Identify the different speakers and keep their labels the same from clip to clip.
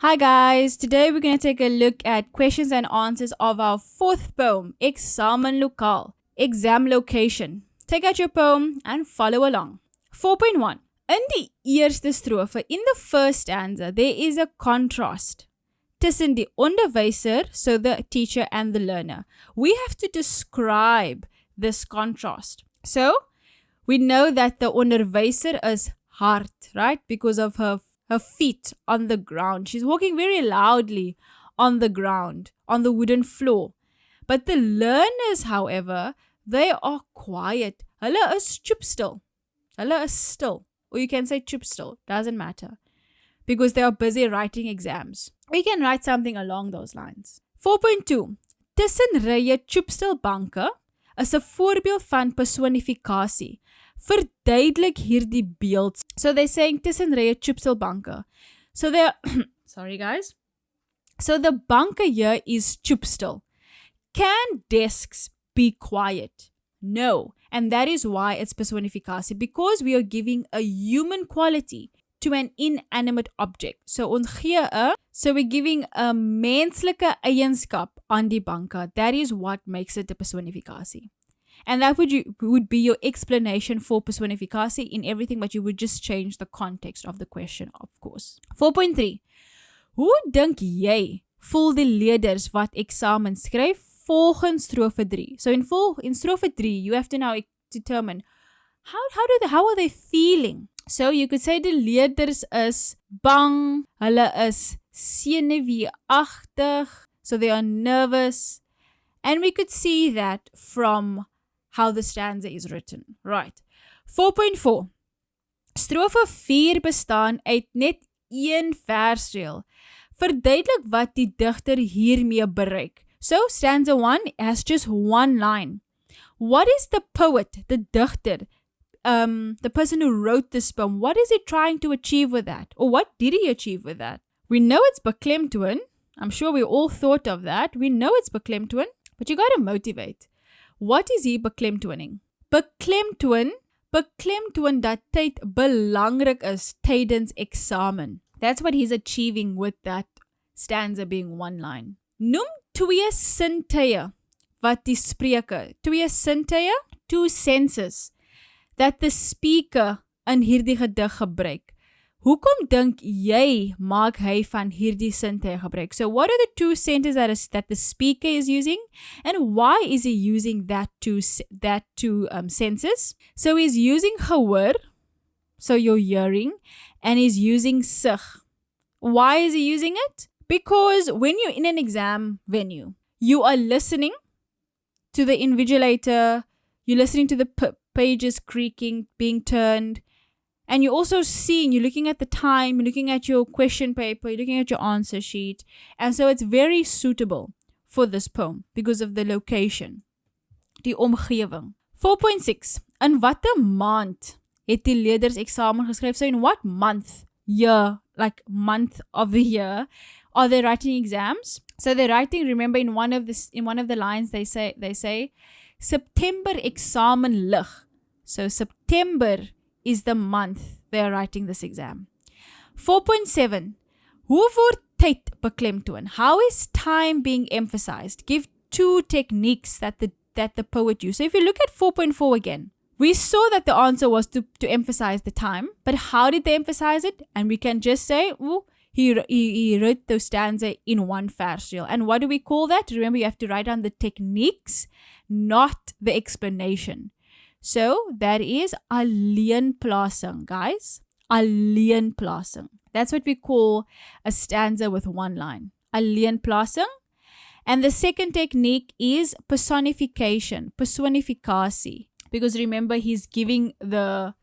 Speaker 1: Hi guys, today we're going to take a look at questions and answers of our fourth poem, Eksamenlokaal, Exam Location. Take out your poem and follow along. 4.1. In die eerste strofe, in the first stanza, there is a contrast tussen die onderwyser, so the teacher, and the learner. We have to describe this contrast. So, we know that the onderwyser is hard, right? Because of her feet on the ground. She's walking very loudly on the ground, on the wooden floor. But the learners, however, they are quiet. Hulle is stoepstil. Hulle is still. Or you can say stoepstil. Doesn't matter. Because they are busy writing exams. We can write something along those lines. 4.2. Tussen rye stoepstil banke is 'n voorbeeld van personifikasie. Verduidelik hierdie beeld. So they're saying tussen rye stoepstil banke. So they're sorry guys. So the banke here is stoepstil. Can desks be quiet? No. And that is why it's personifikasie. Because we are giving a human quality to an inanimate object. So we're giving a menslike eienskap aan die banke. That is what makes it a personifikasie. And that would be your explanation for personification in everything, but you would just change the context of the question, of course. 4.3. Hoe dink jy voel die leerders wat eksamen skryf volgens strofe 3? So in strofe 3, you have to now determine how are they feeling? So you could say die leerders is bang, hulle is senuweeagtig, so they are nervous. And we could see that from how the stanza is written. Right. 4.4. Strofe 4 bestaan uit net een versreël. Verduidelik wat die digter hiermee bereik. So stanza 1 has just one line. What is the poet, the dichter, the person who wrote this poem, what is he trying to achieve with that? Or what did he achieve with that? We know it's beklemtoon. I'm sure we all thought of that. We know it's beklemtoon, but you got to motivate. What is he beklemtoning? Beklemtoon dat tyd belangrik is tydens eksamen. That's what he's achieving with that stanza being one line. Noem 2 sintuie wat die spreker, 2 sintuie, 2 senses, that the speaker in hierdie gedig gebruik. Hoekom dink jy maak hy van hierdie sintuie gebruik? So what are the 2 sentences that the speaker is using? And why is he using that two senses? So he's using gehoor, so your hearing, and he's using sig. Why is he using it? Because when you're in an exam venue, you are listening to the invigilator, you're listening to the pages creaking, being turned, and you're also seeing, you're looking at the time, you're looking at your question paper, you're looking at your answer sheet. And so it's very suitable for this poem because of the location, die omgewing. 4.6. In watter maand het die leerders eksamen geskryf? So in what month, year, like month of the year, are they writing exams? So they're writing, remember in one of the lines they say September eksamen lig. So September is the month they are writing this exam. 4.7. Hoe word tyd beklemtoon? How is time being emphasized? Give 2 techniques that the poet used. So if you look at 4.4 again, we saw that the answer was to emphasize the time, but how did they emphasize it? And we can just say, he wrote the stanza in one versreel. And what do we call that? Remember, you have to write down the techniques, not the explanation. So that is alleenplasing, guys. Alleenplasing. That's what we call a stanza with one line. Alleenplasing. And the second technique is personification, personifikasie. Because remember, he's giving the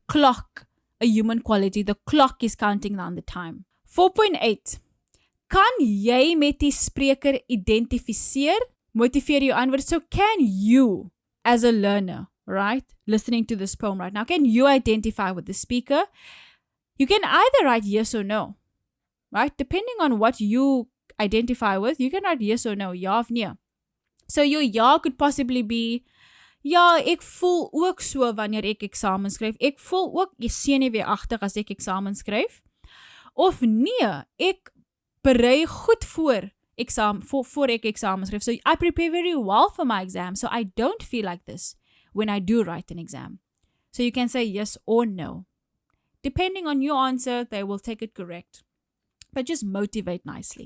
Speaker 1: clock a human quality. The clock is counting down the time. 4.8. Kan jy met die spreker identifiseer? Motiveer jou antwoord. So can you, as a learner, right, listening to this poem right now, can you identify with the speaker? You can either write yes or no, right? Depending on what you identify with, you can write yes or no, ja of nee. So your ja could possibly be, ja, ek voel ook so wanneer ek eksamen skryf. Ek voel ook senuweeagtig as ek eksamen skryf. Of nee, ek berei goed voor ek eksamen skryf. So I prepare very well for my exam, so I don't feel like this when I do write an exam. So you can say yes or no. Depending on your answer, they will take it correct. But just motivate nicely.